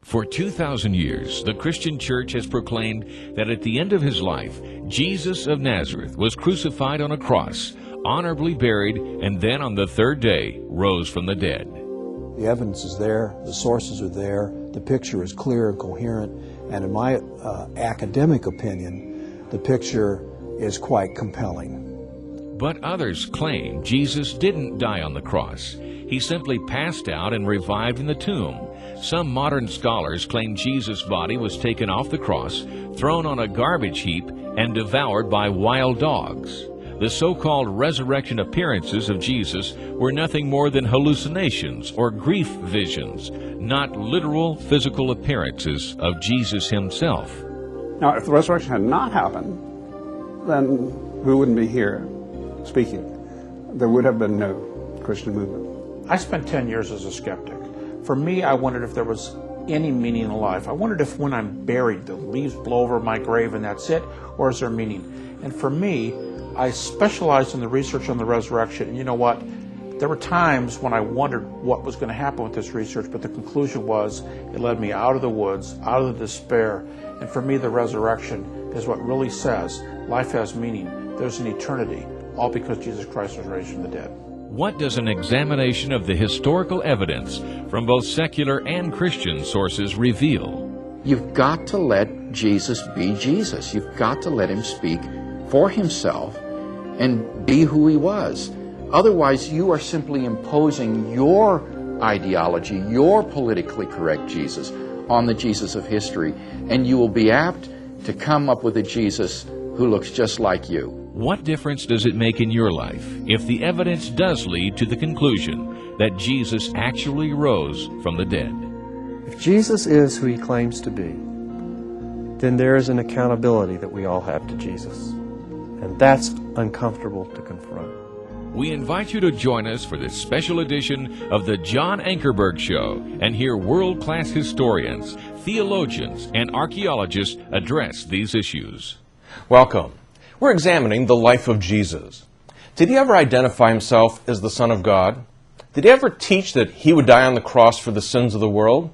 For 2,000 years, the Christian church has proclaimed that at the end of his life, Jesus of Nazareth was crucified on a cross, honorably buried, and then on the third day rose from the dead. The evidence is there, the sources are there, the picture is clear and coherent, and in my academic opinion, the picture is quite compelling. But others claim Jesus didn't die on the cross. He simply passed out and revived in the tomb. Some modern scholars claim Jesus' body was taken off the cross, thrown on a garbage heap, and devoured by wild dogs. The so-called resurrection appearances of Jesus were nothing more than hallucinations or grief visions, not literal physical appearances of Jesus himself. Now, if the resurrection had not happened, then we wouldn't be here speaking. There would have been no Christian movement. I spent 10 years as a skeptic. For me, I wondered if there was any meaning in life. I wondered if when I'm buried, the leaves blow over my grave and that's it, or is there meaning? And for me, I specialized in the research on the resurrection. And you know what? There were times when I wondered what was going to happen with this research, but the conclusion was it led me out of the woods, out of the despair. And for me, the resurrection is what really says life has meaning. There's an eternity, all because Jesus Christ was raised from the dead. What does an examination of the historical evidence from both secular and Christian sources reveal? You've got to let Jesus be Jesus. You've got to let him speak for himself and be who he was. Otherwise, you are simply imposing your ideology, your politically correct Jesus, on the Jesus of history, and you will be apt to come up with a Jesus who looks just like you. What difference does it make in your life if the evidence does lead to the conclusion that Jesus actually rose from the dead? If Jesus is who he claims to be, then there is an accountability that we all have to Jesus. And that's uncomfortable to confront. We invite you to join us for this special edition of the John Ankerberg Show and hear world-class historians, theologians, and archaeologists address these issues. Welcome. We're examining the life of Jesus. Did he ever identify himself as the Son of God? Did he ever teach that he would die on the cross for the sins of the world?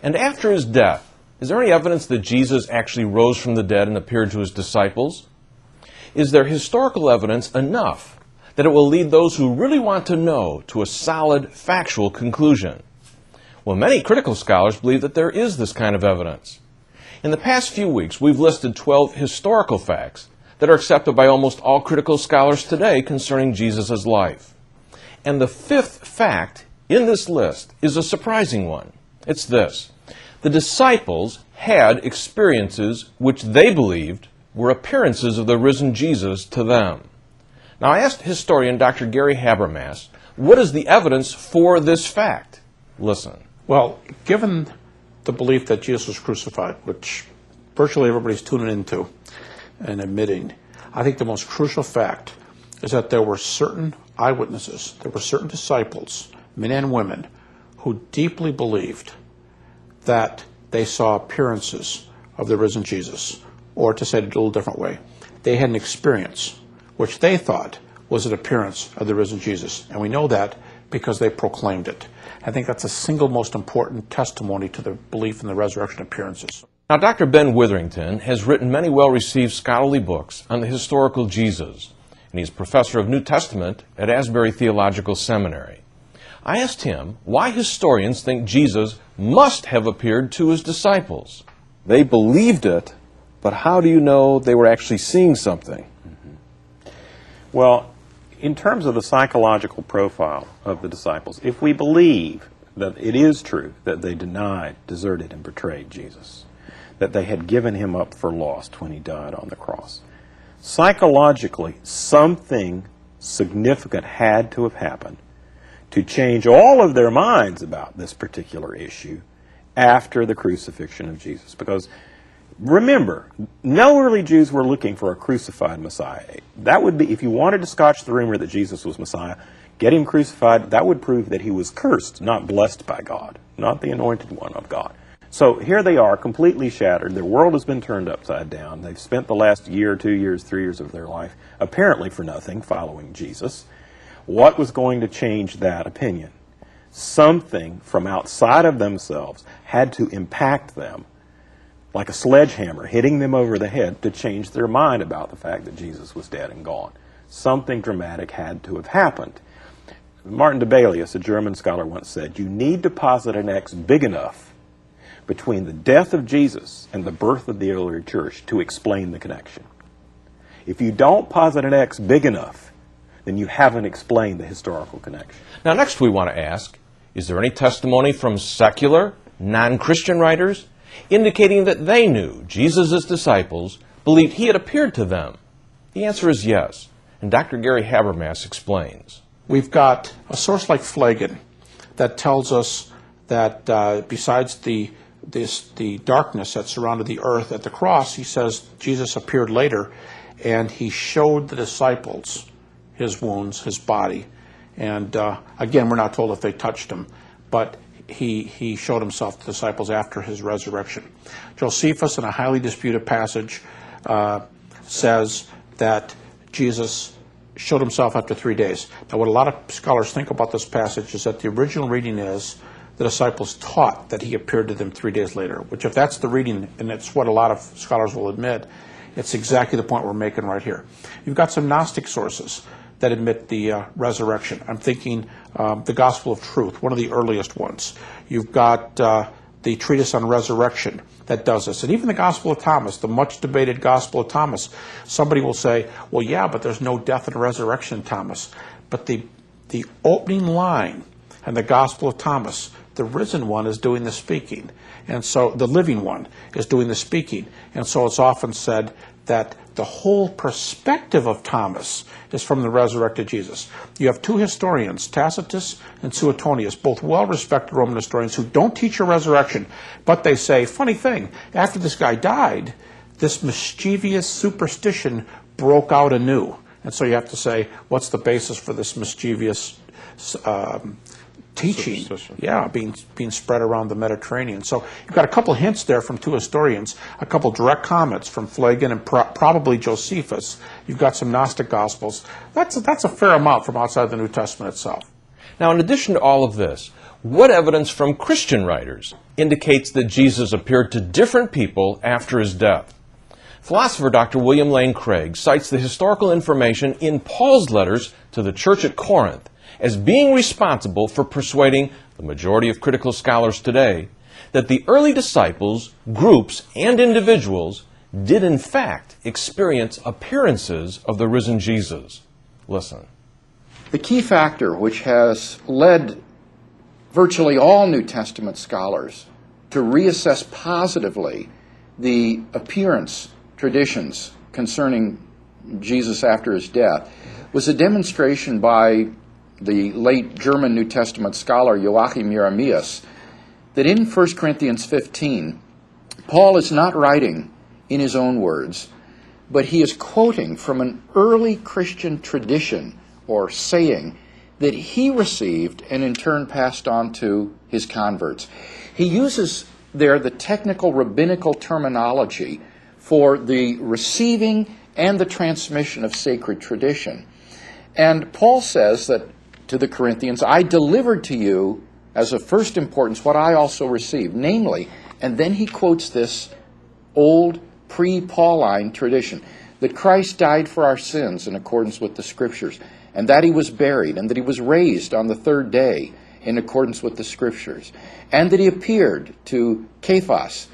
And after his death, is there any evidence that Jesus actually rose from the dead and appeared to his disciples? Is there historical evidence enough that it will lead those who really want to know to a solid, factual conclusion? Well, many critical scholars believe that there is this kind of evidence. In the past few weeks, we've listed 12 historical facts that are accepted by almost all critical scholars today concerning Jesus' life. And the fifth fact in this list is a surprising one. It's this: the disciples had experiences which they believed were appearances of the risen Jesus to them. Now, I asked historian Dr. Gary Habermas, what is the evidence for this fact? Listen. Well, given the belief that Jesus was crucified, which virtually everybody's tuning into and admitting, I think the most crucial fact is that there were certain eyewitnesses, there were certain disciples, men and women, who deeply believed that they saw appearances of the risen Jesus. Or to say it a little different way, they had an experience which they thought was an appearance of the risen Jesus. And we know that because they proclaimed it. I think that's the single most important testimony to the belief in the resurrection appearances. Now, Dr. Ben Witherington has written many well-received scholarly books on the historical Jesus, and he's professor of New Testament at Asbury Theological Seminary. I asked him why historians think Jesus must have appeared to his disciples. They believed it, but how do you know they were actually seeing something? Well, in terms of the psychological profile of the disciples, if we believe that it is true that they denied, deserted, and betrayed Jesus, that they had given him up for lost when he died on the cross, psychologically, something significant had to have happened to change all of their minds about this particular issue after the crucifixion of Jesus. Because remember, no early Jews were looking for a crucified Messiah. That would be, if you wanted to scotch the rumor that Jesus was Messiah, get him crucified, that would prove that he was cursed, not blessed by God, not the anointed one of God. So here they are, completely shattered. Their world has been turned upside down. They've spent the last year, 2 years, 3 years of their life apparently for nothing following Jesus. What was going to change that opinion? Something from outside of themselves had to impact them, like a sledgehammer hitting them over the head, to change their mind about the fact that Jesus was dead and gone. Something dramatic had to have happened. Martin Debelius, a German scholar, once said, "You need to posit an X big enough between the death of Jesus and the birth of the early church to explain the connection. If you don't posit an X big enough, then you haven't explained the historical connection." Now, next we want to ask, is there any testimony from secular, non-Christian writers indicating that they knew Jesus' disciples believed he had appeared to them? The answer is yes, and Dr. Gary Habermas explains. We've got a source like Phlegon that tells us that besides the darkness that surrounded the earth at the cross, he says Jesus appeared later and he showed the disciples his wounds, his body. And again, we're not told if they touched him, but he showed himself to the disciples after his resurrection. Josephus, in a highly disputed passage, says that Jesus showed himself after 3 days. Now, what a lot of scholars think about this passage is that the original reading is the disciples taught that he appeared to them 3 days later, which, if that's the reading, and it's what a lot of scholars will admit, it's exactly the point we're making right here. You've got some Gnostic sources that admit the resurrection. I'm thinking the Gospel of Truth, one of the earliest ones. You've got the Treatise on Resurrection that does this. And even the Gospel of Thomas, the much debated Gospel of Thomas, somebody will say, well, yeah, but there's no death and resurrection in Thomas. But the opening line in the Gospel of Thomas, the risen one is doing the speaking. And so the living one is doing the speaking. And so it's often said that the whole perspective of Thomas is from the resurrected Jesus. You have two historians, Tacitus and Suetonius, both well-respected Roman historians who don't teach a resurrection, but they say, funny thing, after this guy died, this mischievous superstition broke out anew. And so you have to say, what's the basis for this mischievous teaching, being spread around the Mediterranean? So you've got a couple hints there from two historians, a couple direct comments from Phlegon and probably Josephus. You've got some Gnostic Gospels. That's a fair amount from outside the New Testament itself. Now, in addition to all of this, what evidence from Christian writers indicates that Jesus appeared to different people after his death? Philosopher Dr. William Lane Craig cites the historical information in Paul's letters to the church at Corinth as being responsible for persuading the majority of critical scholars today that the early disciples, groups, and individuals did in fact experience appearances of the risen Jesus. Listen. The key factor which has led virtually all New Testament scholars to reassess positively the appearance traditions concerning Jesus after his death was a demonstration by the late German New Testament scholar Joachim Jeremias that in 1 Corinthians 15, Paul is not writing in his own words, but he is quoting from an early Christian tradition or saying that he received and in turn passed on to his converts. He uses there the technical rabbinical terminology for the receiving and the transmission of sacred tradition. And Paul says that to the Corinthians, I delivered to you as of first importance what I also received, namely, and then he quotes this old pre-Pauline tradition, that Christ died for our sins in accordance with the Scriptures, and that he was buried, and that he was raised on the third day in accordance with the Scriptures, and that he appeared to Cephas,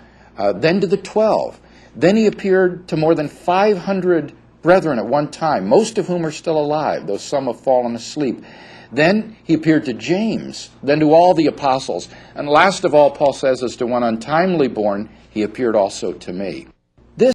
then to the 12. Then he appeared to more than 500 brethren at one time, most of whom are still alive, though some have fallen asleep. Then he appeared to James, then to all the apostles. And last of all, Paul says, as to one untimely born, he appeared also to me.